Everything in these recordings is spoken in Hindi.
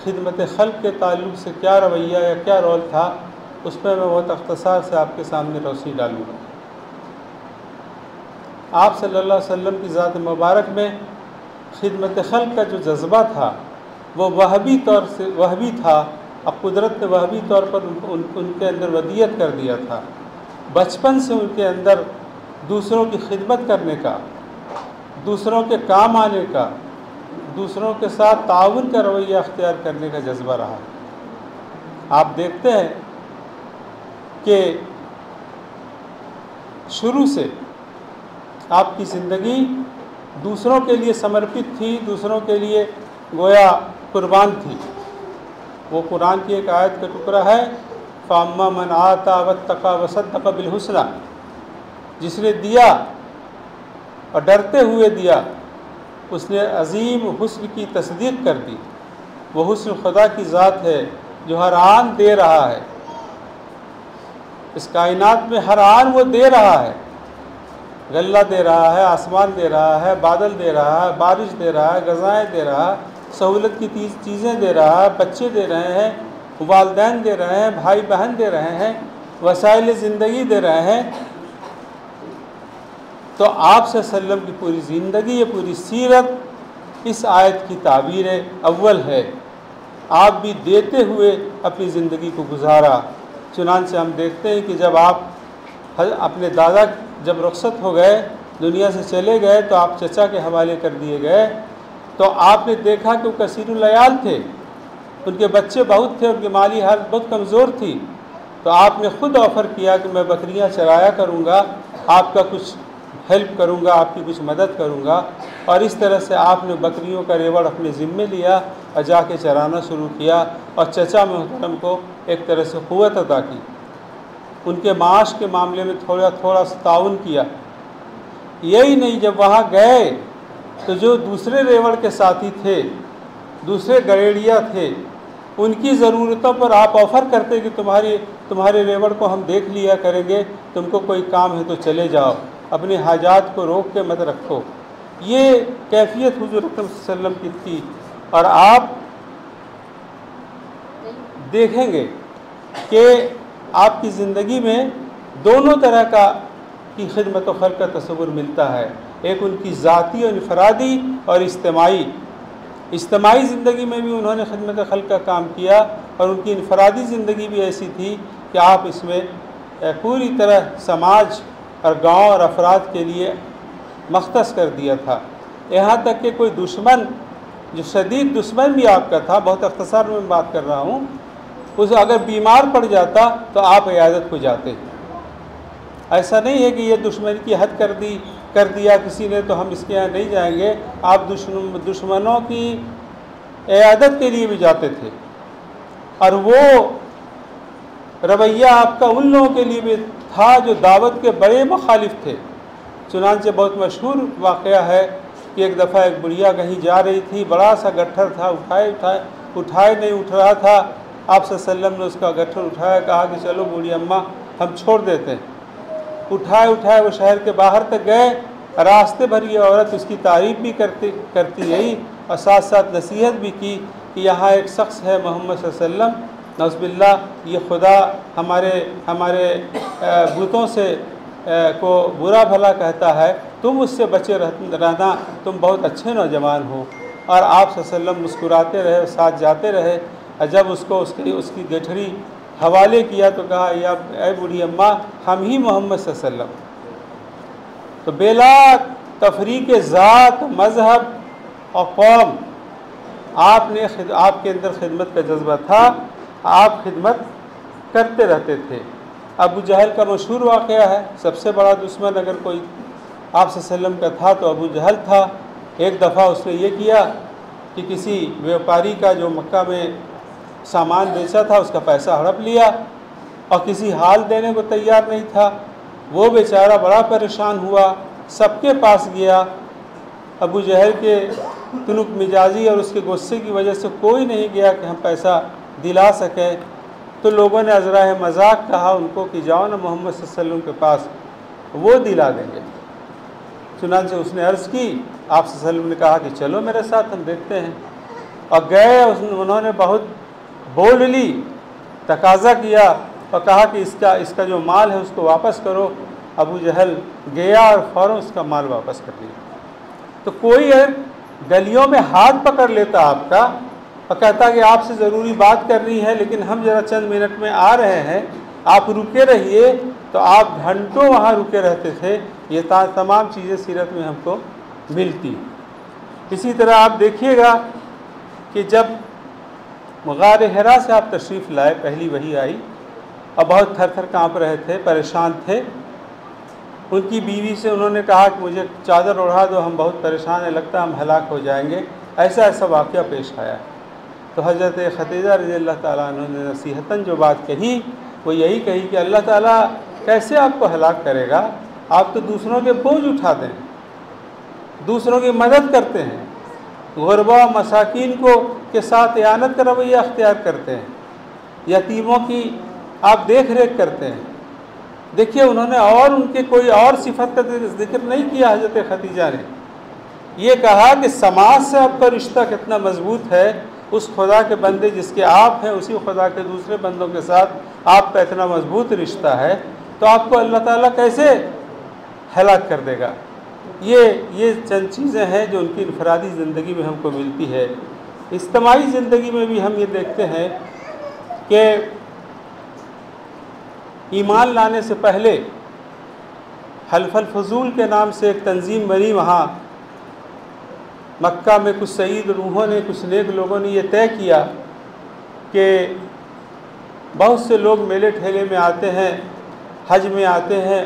खिदमत खल्क़ के ताल्लुक़ से क्या रवैया या क्या रोल था, उस पर मैं बहुत अख्तसार से आपके सामने रोशनी डालूँगा। आप सल्लल्लाहु अलैहि वसल्लम की ज़ात मुबारक में खिदमत खल्क़ का जो जज्बा था वो वहबी तौर से वहबी था। अब कुदरत ने वहबी तौर पर उनके अंदर वदियत कर दिया था। बचपन से उनके अंदर दूसरों की खिदमत करने का, दूसरों के काम आने का, दूसरों के साथ ताउन का रवैया अख्तियार करने का जज्बा रहा। आप देखते हैं कि शुरू से आपकी ज़िंदगी दूसरों के लिए समर्पित थी, दूसरों के लिए गोया कुर्बान थी। वो कुरान की एक आयत का टुकड़ा है, फ़अम्मा मन आता वत्तक़ा वसद्दक़ बिलहुस्ना, जिसने दिया और डरते हुए दिया, उसने अज़ीम हुस्न की तस्दीक़ कर दी। वो हुस्न खुदा की ज़ात है जो हर आन दे रहा है। इस कायनात में हर आन वो दे रहा है, गल्ला दे रहा है, आसमान दे रहा है, बादल दे रहा है, बारिश दे रहा है, गज़ाएँ दे रहा है, सहूलत की चीज़ें दे रहा है, बच्चे दे रहे हैं, वालिदैन दे रहे हैं, भाई बहन दे रहे हैं, वसाइल ज़िंदगी दे रहे हैं। तो आप सल्लल्लाहु अलैहि वसल्लम की पूरी ज़िंदगी, ये पूरी सीरत इस आयत की ताबीर अव्वल है। आप भी देते हुए अपनी ज़िंदगी को गुजारा। चुनांचे हम देखते हैं कि जब आप अपने दादा जब रुखसत हो गए, दुनिया से चले गए, तो आप चचा के हवाले कर दिए गए। तो आपने देखा कि वो कसीरुल अयाल थे, उनके बच्चे बहुत थे, उनकी माली हालत बहुत कमज़ोर थी। तो आपने ख़ुद ऑफ़र किया कि मैं बकरियां चराया करूंगा, आपका कुछ हेल्प करूंगा, आपकी कुछ मदद करूंगा। और इस तरह से आपने बकरियों का रेवड़ अपने ज़िम्मे लिया और जाके चराना शुरू किया और चचा मोहतरम को एक तरह से क़ुव्वत अता की। उनके माश के मामले में थोड़ा थोड़ा ताउन किया। यही नहीं, जब वहाँ गए तो जो दूसरे रेवड़ के साथी थे, दूसरे गरेड़िया थे, उनकी ज़रूरतों पर आप ऑफ़र करते कि तुम्हारे रेवड़ को हम देख लिया करेंगे, तुमको कोई काम है तो चले जाओ, अपने हाजात को रोक के मत रखो। ये कैफियत हुज़ूर अकरम सल्लल्लाहु अलैहि वसल्लम की थी। और आप देखेंगे कि आपकी ज़िंदगी में दोनों तरह की खिदमत व खल्क़ का तस्वुर मिलता है। एक उनकी ज़ाती और इनफरादी और इज्तिमाई ज़िंदगी में भी उन्होंने खिदमत खल्क़ का काम किया, और उनकी इनफरादी ज़िंदगी भी ऐसी थी कि आप इसमें पूरी तरह समाज और गांव और अफराद के लिए मख्तस कर दिया था। यहाँ तक कि कोई दुश्मन, जो शदीद दुश्मन भी आपका था, बहुत अख्तसार में बात कर रहा हूँ, उस अगर बीमार पड़ जाता तो आप इयादत को जाते। ऐसा नहीं है कि ये दुश्मन की हद कर दिया किसी ने तो हम इसके यहाँ नहीं जाएंगे। आप दुश्मनों की इयादत के लिए भी जाते थे, और वो रवैया आपका उन लोगों के लिए भी था जो दावत के बड़े मुखालिफ थे। चुनांचे बहुत मशहूर वाक़या है कि एक दफ़ा एक बुढ़िया कहीं जा रही थी, बड़ा सा गट्ठर था, उठाए नहीं उठ रहा था। आप सल्लल्लाहु अलैहि वसल्लम ने उसका गट्ठर उठाया, कहा कि चलो बूढ़ी अम्मा हम छोड़ देते हैं। उठाए वो शहर के बाहर तक गए। रास्ते भर ये औरत उसकी तारीफ़ भी करती रही और साथ साथ नसीहत भी की कि यहाँ एक शख्स है मोहम्मद सल्लल्लाहु अलैहि वसल्लम, नौज़ुबिल्लाह, ये खुदा हमारे बुतों से को बुरा भला कहता है, तुम उससे बचे रहना, तुम बहुत अच्छे नौजवान हो। और आप सल्लल्लाहु अलैहि वसल्लम मुस्कुराते रहे, साथ जाते रहे। और जब उसको उसकी गठरी हवाले किया तो कहा, या ऐ बूढ़ी अम्मा, हम ही मोहम्मद सल्लल्लाहु अलैहि वसल्लम। तो बेला तफरीक ज़ात, मज़हब और कौम, आपके अंदर खिदमत का जज्बा था, आप खिदमत करते रहते थे। अबू जहल का मशहूर वाक़या है, सबसे बड़ा दुश्मन अगर कोई आप सल्लल्लाहु अलैहि वसल्लम का था तो अबू जहल था। एक दफ़ा उसने ये किया कि किसी व्यापारी का जो मक्का में सामान बेचा था उसका पैसा हड़प लिया और किसी हाल देने को तैयार नहीं था। वो बेचारा बड़ा परेशान हुआ, सबके पास गया। अबू जहल के तुनुक मिजाजी और उसके गुस्से की वजह से कोई नहीं गया कि हम पैसा दिला सकें। तो लोगों ने अज़राए मजाक कहा उनको कि जाओ ना मोहम्मद सल्लल्लाहु अलैहि वसल्लम के पास, वो दिला देंगे। चुनांचे उसने अर्ज़ की, आप सल्लल्लाहु अलैहि वसल्लम ने कहा कि चलो मेरे साथ, हम देखते हैं। और गए। उन्होंने बहुत बोल्डली तकाजा किया और कहा कि इसका जो माल है उसको वापस करो। अबू जहल गया और फ़ौरन उसका माल वापस कर दिया। तो कोई अगर गलियों में हाथ पकड़ लेता आपका और कहता कि आपसे ज़रूरी बात करनी है लेकिन हम ज़रा चंद मिनट में आ रहे हैं, आप रुके रहिए, तो आप घंटों वहाँ रुके रहते थे। ये तमाम चीज़ें सीरत में हमको मिलती। इसी तरह आप देखिएगा कि जब गार हिरा से आप तशरीफ़ लाए, पहली वही आई और बहुत थर थर काँप रहे थे, परेशान थे। उनकी बीवी से उन्होंने कहा कि मुझे चादर ओढ़ा दो, हम बहुत परेशान हैं, लगता है हम हलाक हो जाएंगे। ऐसा वाक़या पेश आया। तो हज़रत खदीजा रज़ियल्लाहु ताला अन्हा ने नसीहतन जो बात कही वो यही कही कि अल्लाह ताला कैसे आपको हलाक करेगा, आप तो दूसरों के बोझ उठाते हैं, दूसरों की मदद करते हैं, गुरबा मसाकीन को के साथ इयानत का रवैया अख्तियार करते हैं, यतीमों की आप देख रेख करते हैं। देखिए उन्होंने और उनके कोई और सिफत का जिक्र नहीं किया। हज़रत खदीजा ने ये कहा कि समाज से आपका रिश्ता कितना मजबूत है, उस खुदा के बंदे जिसके आप हैं उसी खुदा के दूसरे बंदों के साथ आपका इतना मजबूत रिश्ता है, तो आपको अल्लाह ताला कैसे हलाक कर देगा। ये चंद चीज़ें हैं जो उनकी इनफरादी ज़िंदगी में हमको मिलती है। इज्तिमाई ज़िंदगी में भी हम ये देखते हैं कि ईमान लाने से पहले हल्फल फजूल के नाम से एक तंजीम बनी। वहाँ मक्का में कुछ सईद रूहों ने, कुछ नेक लोगों ने ये तय किया कि बहुत से लोग मेले ठेले में आते हैं, हज में आते हैं,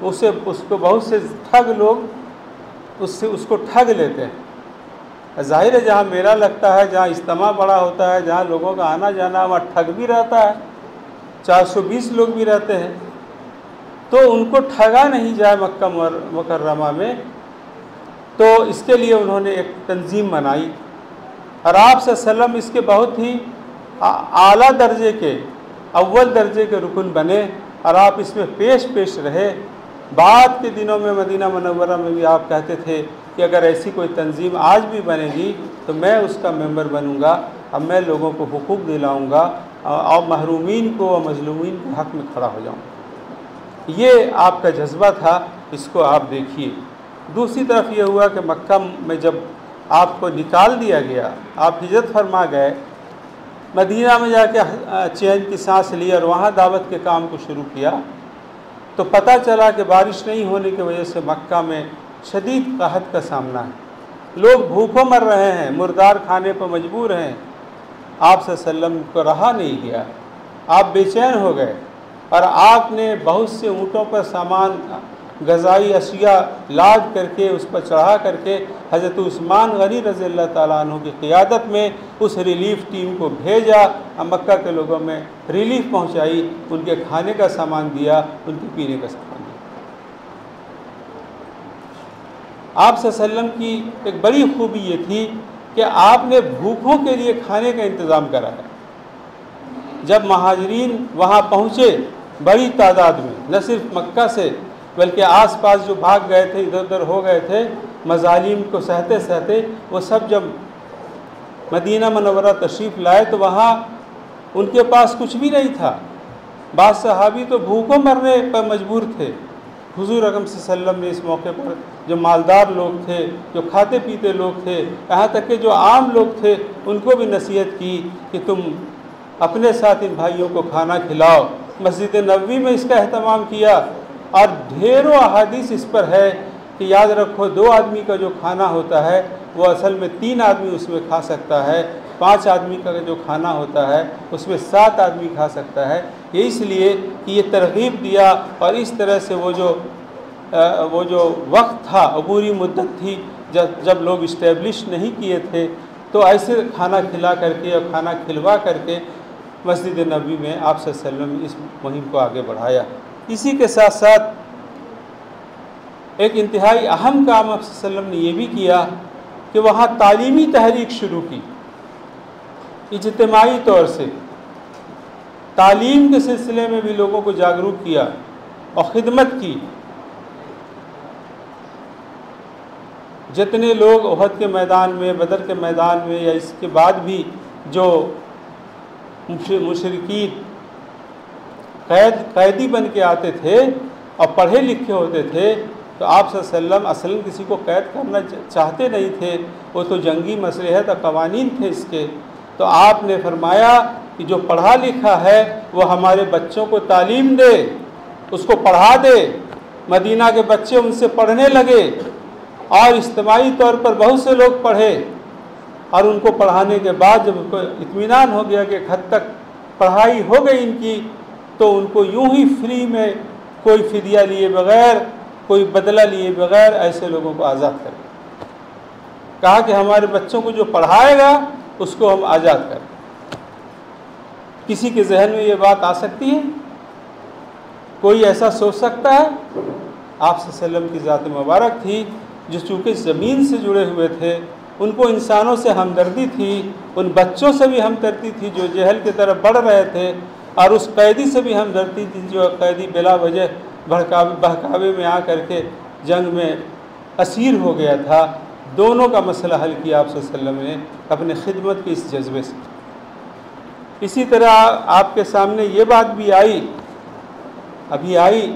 उसको बहुत से ठग लोग उसको ठग लेते हैं। ज़ाहिर है जहाँ मेला लगता है, जहाँ इज्तिमा बड़ा होता है, जहाँ लोगों का आना जाना, वहाँ ठग भी रहता है, 420 लोग भी रहते हैं। तो उनको ठगा नहीं जाए मक्का मुकर्रमा में, तो इसके लिए उन्होंने एक तंजीम बनाई और आप सल्लल्लाहु अलैहि वसल्लम इसके बहुत ही आला दर्जे के, अव्वल दर्जे के रुकन बने और आप इसमें पेश रहे। बाद के दिनों में मदीना मुनव्वरा में भी आप कहते थे कि अगर ऐसी कोई तंजीम आज भी बनेगी तो मैं उसका मेंबर बनूंगा, अब मैं लोगों को हुकूक दिलाऊंगा और महरूमीन को और मजलूमीन के हक़ में खड़ा हो जाऊंगा। ये आपका जज्बा था, इसको आप देखिए। दूसरी तरफ ये हुआ कि मक्का में जब आपको निकाल दिया गया, आप हिजरत फरमा गए, मदीना में जाके चैन की सांस ली और वहाँ दावत के काम को शुरू किया, तो पता चला कि बारिश नहीं होने की वजह से मक्का में शदीद कहत का सामना है, लोग भूखों मर रहे हैं, मुर्दार खाने पर मजबूर हैं। आप सल्लल्लाहु अलैहि वसल्लम को रहा नहीं गया, आप बेचैन हो गए और आपने बहुत से ऊँटों पर सामान, गज़ाई अशिया लाद करके उस पर चढ़ा करके हज़रत उस्मान गनी रज़ियल्लाहु ताला अन्हु की क़ियादत में उस रिलीफ़ टीम को भेजा, मक्का के लोगों में रिलीफ़ पहुंचाई, उनके खाने का सामान दिया, उनके पीने का सामान दिया। आप सल्लल्लाहु अलैहि वसल्लम की एक बड़ी खूबी ये थी कि आपने भूखों के लिए खाने का इंतज़ाम कराया। जब महाजरीन वहाँ पहुँचे बड़ी तादाद में, न सिर्फ मक्का से बल्कि आसपास जो भाग गए थे, इधर उधर हो गए थे, मज़ालिम को सहते सहते, वो सब जब मदीना मुनव्वरा तशरीफ़ लाए तो वहाँ उनके पास कुछ भी नहीं था। बाद सहाबी तो भूखों मरने पर मजबूर थे। हुज़ूर अकरम सल्लल्लाहु अलैहि वसल्लम ने इस मौके पर जो मालदार लोग थे, जो खाते पीते लोग थे, यहाँ तक कि जो आम लोग थे, उनको भी नसीहत की कि तुम अपने साथ इन भाइयों को खाना खिलाओ। मस्जिद नबवी में इसका अहतमाम किया और ढेरों अहादीस इस पर है कि याद रखो 2 आदमी का जो खाना होता है वो असल में 3 आदमी उसमें खा सकता है, 5 आदमी का जो खाना होता है उसमें 7 आदमी खा सकता है। ये इसलिए कि ये तरगीब दिया और इस तरह से वो जो वक्त था, अबूरी मुद्दत थी जब लोग इस्टेब्लिश नहीं किए थे, तो ऐसे खाना खिला करके और खाना खिलवा करके मस्जिद नबवी में आप सल्लल्लाहु अलैहि वसल्लम ने इस मुहिम को आगे बढ़ाया। इसी के साथ साथ एक इंतहाई अहम काम आप सल्लल्लाहु अलैहि वसल्लम ने ये भी किया कि वहाँ तालीमी तहरीक शुरू की, इज्तिमाई तौर से तालीम के सिलसिले में भी लोगों को जागरूक किया और ख़िदमत की। जितने लोग उहद के मैदान में, बदर के मैदान में या इसके बाद भी जो मुशरिकीन कैदी बन के आते थे और पढ़े लिखे होते थे, तो आप सल्लल्लाहु असलन किसी को कैद करना चाहते नहीं थे, वो तो जंगी मसलहत और कवानीन थे इसके। तो आपने फरमाया कि जो पढ़ा लिखा है वो हमारे बच्चों को तालीम दे, उसको पढ़ा दे। मदीना के बच्चे उनसे पढ़ने लगे और इज्तिमाई तौर पर बहुत से लोग पढ़े, और उनको पढ़ाने के बाद जब उनको इत्मीनान हो गया कि एक हद तक पढ़ाई हो गई इनकी, तो उनको यूं ही फ्री में कोई फिदिया लिए बग़ैर, कोई बदला लिए बग़ैर ऐसे लोगों को आज़ाद करें। कहा कि हमारे बच्चों को जो पढ़ाएगा उसको हम आज़ाद करें। किसी के जहन में ये बात आ सकती है? कोई ऐसा सोच सकता है? आप सल्लल्लाहु की ज़ात मुबारक थी जो चूँकि ज़मीन से जुड़े हुए थे, उनको इंसानों से हमदर्दी थी, उन बच्चों से भी हमदर्दी थी जो जहल की तरफ बढ़ रहे थे, और उस कैदी से भी हमदर्दी थी जो कैदी बिला वजह बहकावे में आ करके जंग में असीर हो गया था। दोनों का मसला हल किया आप सल्लल्लाहु ने अपने खिदमत के इस जज्बे से। इसी तरह आपके सामने ये बात भी आई, अभी आई,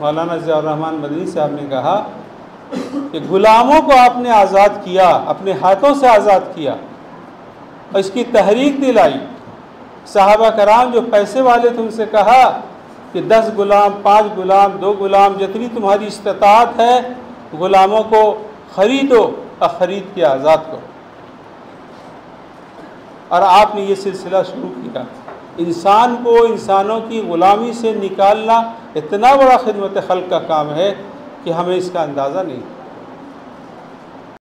मौलाना ज़ियाउर रहमान मदनी साहब ने कहा कि ग़ुलामों को आपने आज़ाद किया, अपने हाथों से आज़ाद किया और इसकी तहरीक दिलाई। सहाबा कराम जो पैसे वाले थे उनसे कहा कि 10 गुलाम, 5 गुलाम, 2 गुलाम, जितनी तुम्हारी इस्तिताअत है, ग़ुलामों को ख़रीदो और ख़रीद के आज़ाद करो। और आपने ये सिलसिला शुरू किया। इंसान को इंसानों की ग़ुलामी से निकालना इतना बड़ा खिदमत खल्क़ का काम है कि हमें इसका अंदाज़ा नहीं।